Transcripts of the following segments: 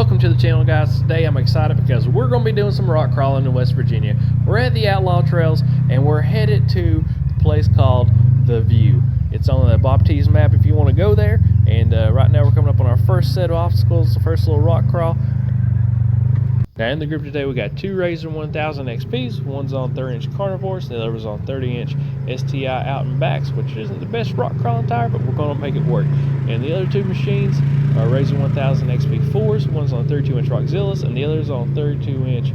Welcome to the channel, guys. Today I'm excited because we're going to be doing some rock crawling in West Virginia. We're at the Outlaw Trails and we're headed to a place called The View. It's on the Bob T's map if you want to go there. And right now we're coming up on our first set of obstacles, the first little rock crawl. Now in the group today we got two Razor 1000 XPs. One's on 30-inch carnivores, the other was on 30-inch STI outbacks, which isn't the best rock crawling tire, but we're going to make it work. And the other two machines are Razor 1000 XP4s. One's on 32-inch Roxxzillas, and the other's on 32-inch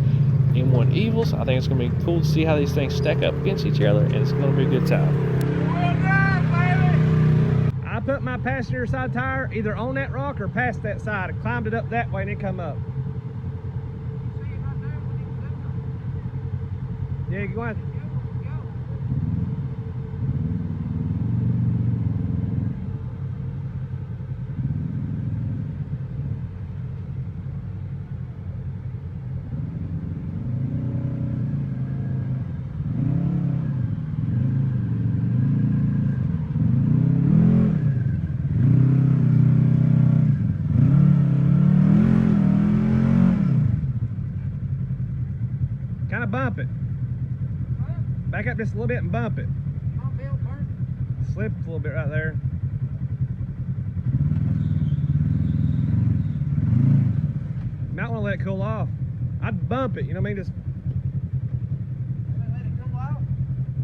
M1 Evils. I think it's going to be cool to see how these things stack up against each other, and it's going to be a good time. I put my passenger side tire either on that rock or past that side. I climbed it up that way and it come up. Yeah, go ahead. Kind of bump it. Back up just a little bit and bump it. Slipped a little bit right there. Might want to let it cool off. I'd bump it, you know what I mean? Just let it cool off?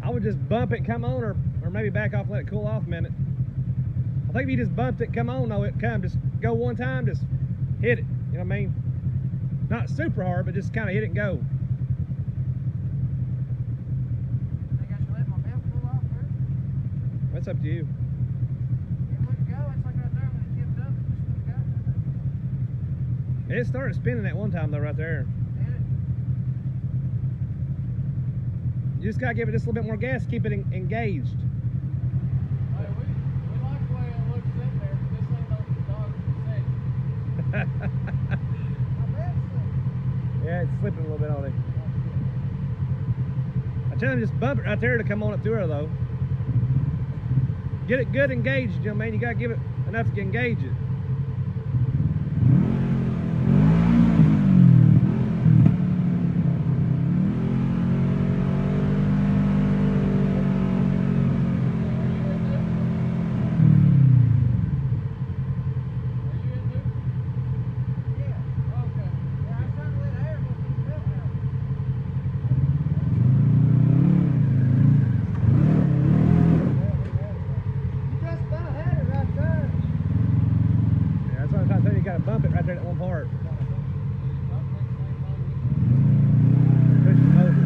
I would just bump it, come on, or maybe back off, let it cool off a minute. I think if you just bumped it, come on, no, it come. Just go one time, just hit it. You know what I mean? Not super hard, but just kind of hit it and go. That's up to you. It wouldn't go. It's like right there when it tipped up, it just wouldn't go. It started spinning that one time though, right there. Did it? You just gotta give it just a little bit more gas, keep it engaged. Hey, we like the way it looks in there, but this ain't no dog for sex. I bet so. Yeah, it's slipping a little bit on it. I tell him just bump it right there to come on up through her though. Get it good engaged, you know what I mean? You gotta give it enough to engage it. You gotta bump it right there at one part. Push it over.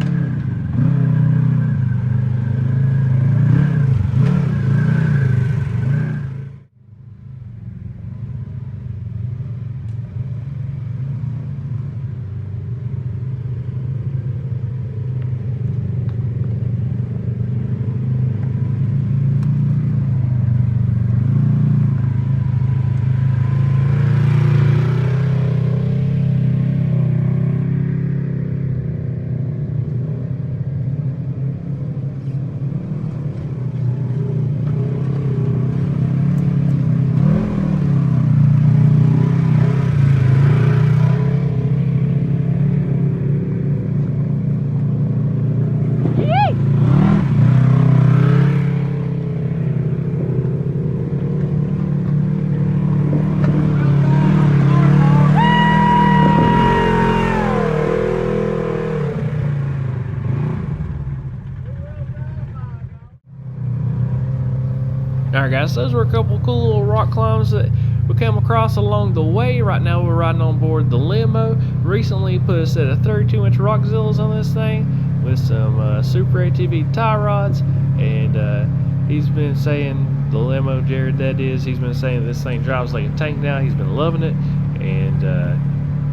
Alright guys, those were a couple cool little rock climbs that we came across along the way. Right now we're riding on board the limo. Recently put a set of 32-inch Roxxzillas on this thing with some Super ATV tie rods, and he's been saying, the limo, Jared that is, he's been saying this thing drives like a tank now. He's been loving it, and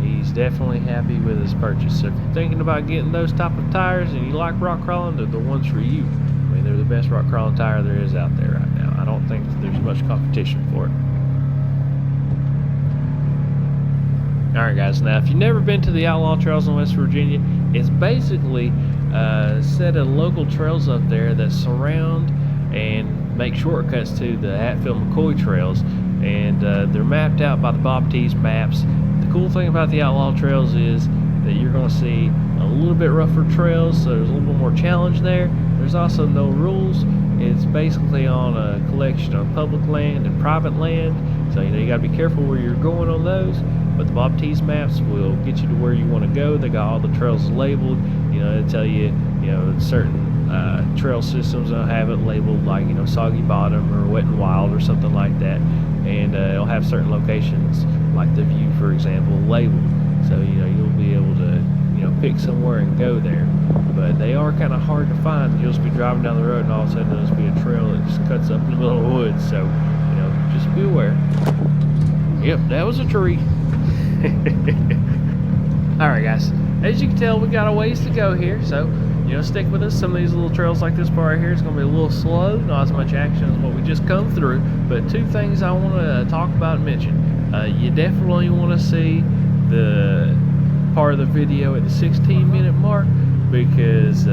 he's definitely happy with his purchase. So if you're thinking about getting those type of tires and you like rock crawling, they're the ones for you. I mean, they're the best rock crawling tire there is out there right now. I don't think there's much competition for it. Alright guys, now if you've never been to the Outlaw Trails in West Virginia, it's basically a set of local trails up there that surround and make shortcuts to the Hatfield-McCoy trails, and they're mapped out by the Bob T's maps. The cool thing about the Outlaw Trails is that you're going to see a little bit rougher trails, so there's a little bit more challenge there. There's also no rules. It's basically on a collection of public land and private land, so you got to be careful where you're going on those. But the Bob T's maps will get you to where you want to go. They got all the trails labeled. They tell you, certain trail systems will have it labeled like, Soggy Bottom or Wet and Wild or something like that. And it'll have certain locations like the View, for example, labeled. So, you'll be able to, pick somewhere and go there. But they are kind of hard to find. You'll just be driving down the road and all of a sudden there'll just be a trail that just cuts up in the middle of the woods. So, just be aware. Yep, that was a tree. Alright guys, as you can tell, we got a ways to go here, so stick with us. Some of these little trails like this part right here is going to be a little slow, not as much action as what we just come through. But two things I want to talk about and mention. You definitely want to see the part of the video at the 16-minute mark, because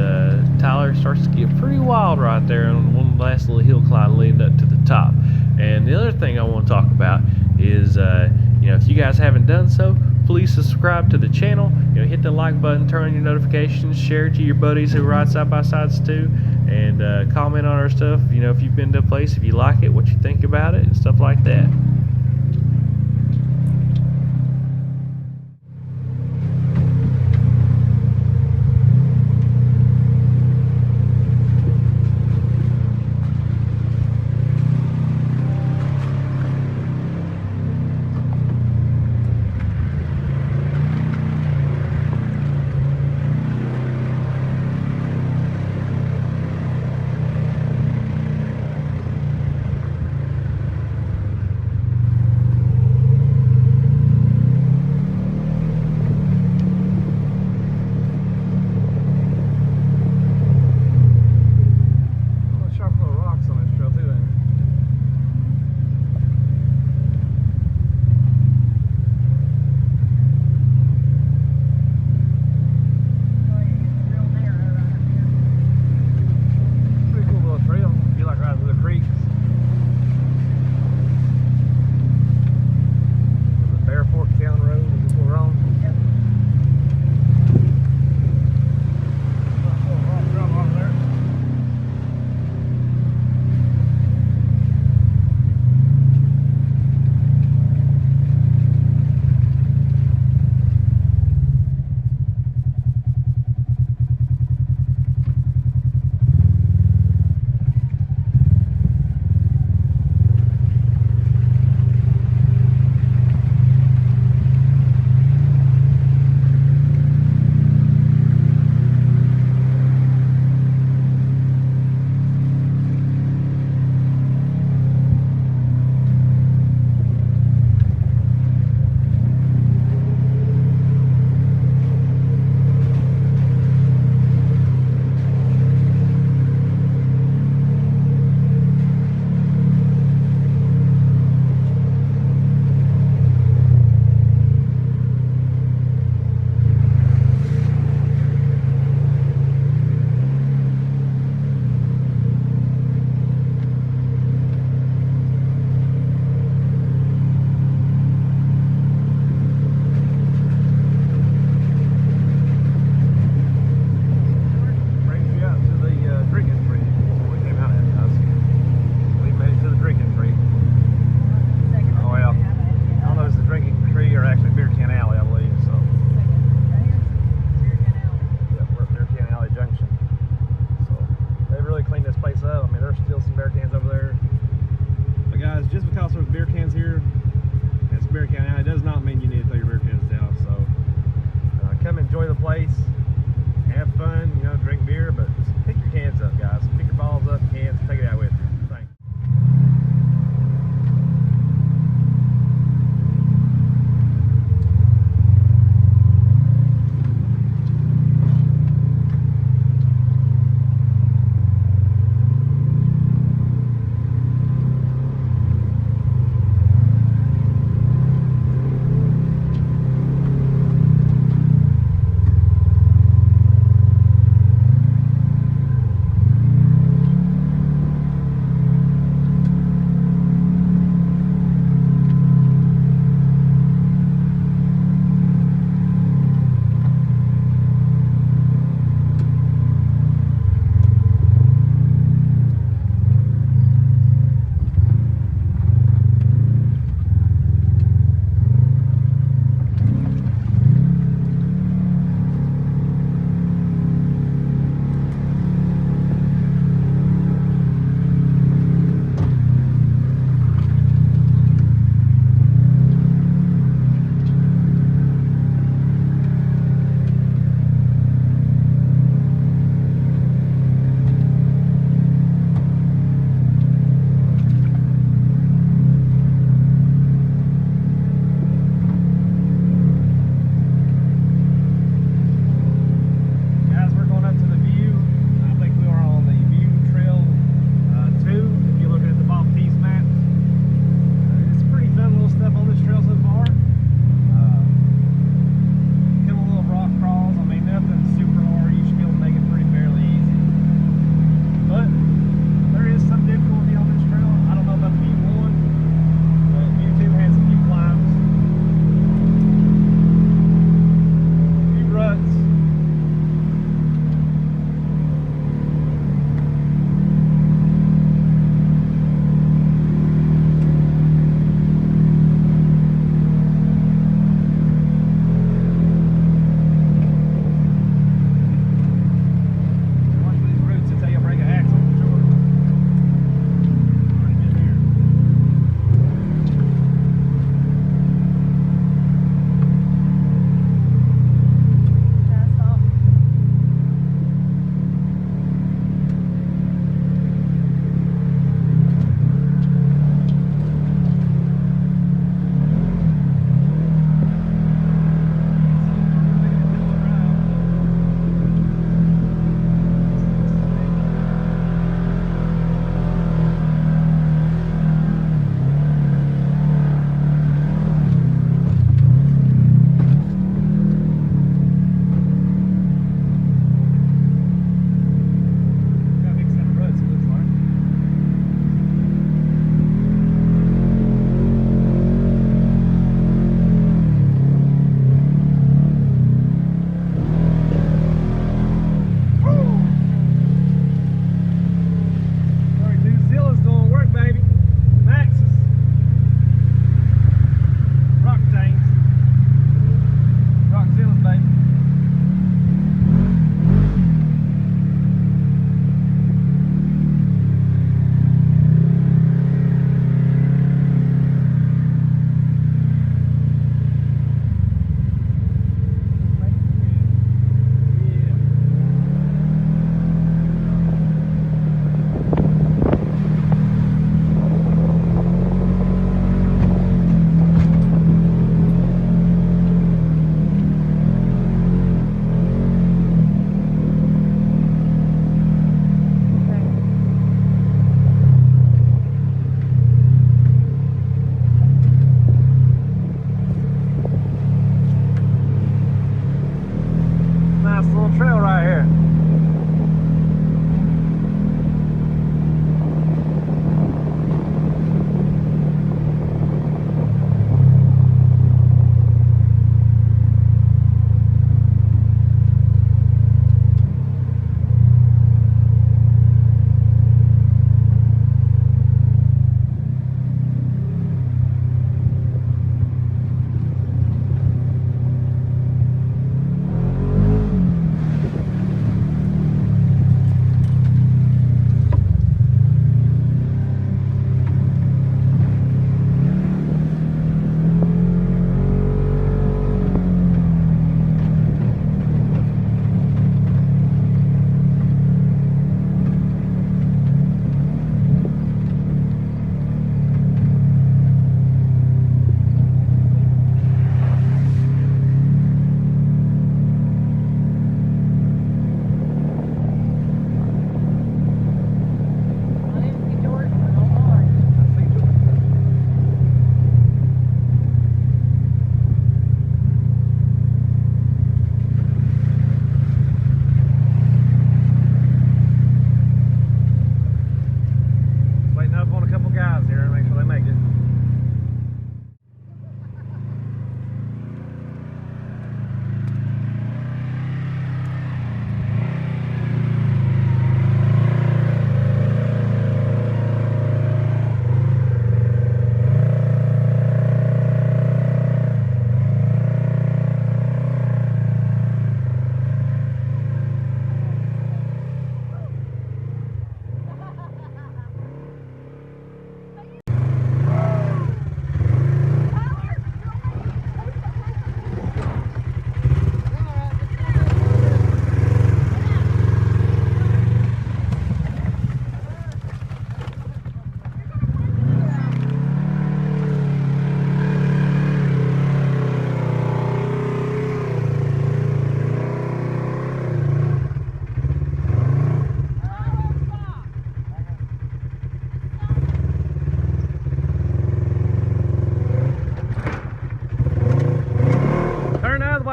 Tyler starts to get pretty wild right there on one last little hill climb leading up to the top. And the other thing I want to talk about is if you guys haven't done so, please subscribe to the channel. Hit the like button, turn on your notifications, share it to your buddies who ride side by sides too, and comment on our stuff. If you've been to a place, if you like it, what you think about it, and stuff like that.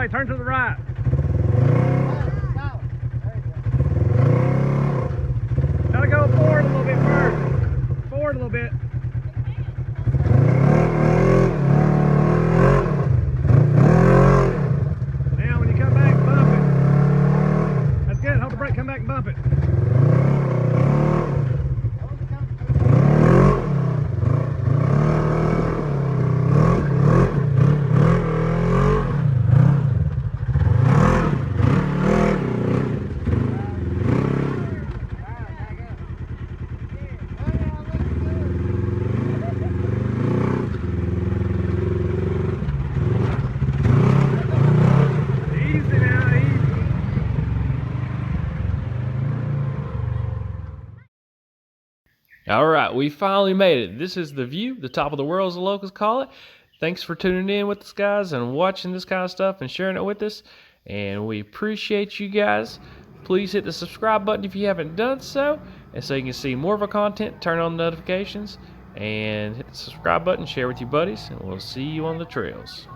turn to the right. Gotta go forward a little bit first. Forward a little bit. Now when you come back, bump it. That's good. Hold the brake, come back and bump it. All right, we finally made it. This is the view, the top of the world as the locals call it. Thanks for tuning in with us, guys, and watching this kind of stuff and sharing it with us. And we appreciate you guys. Please hit the subscribe button if you haven't done so. And so you can see more of our content, turn on notifications, and hit the subscribe button, share with your buddies, and we'll see you on the trails.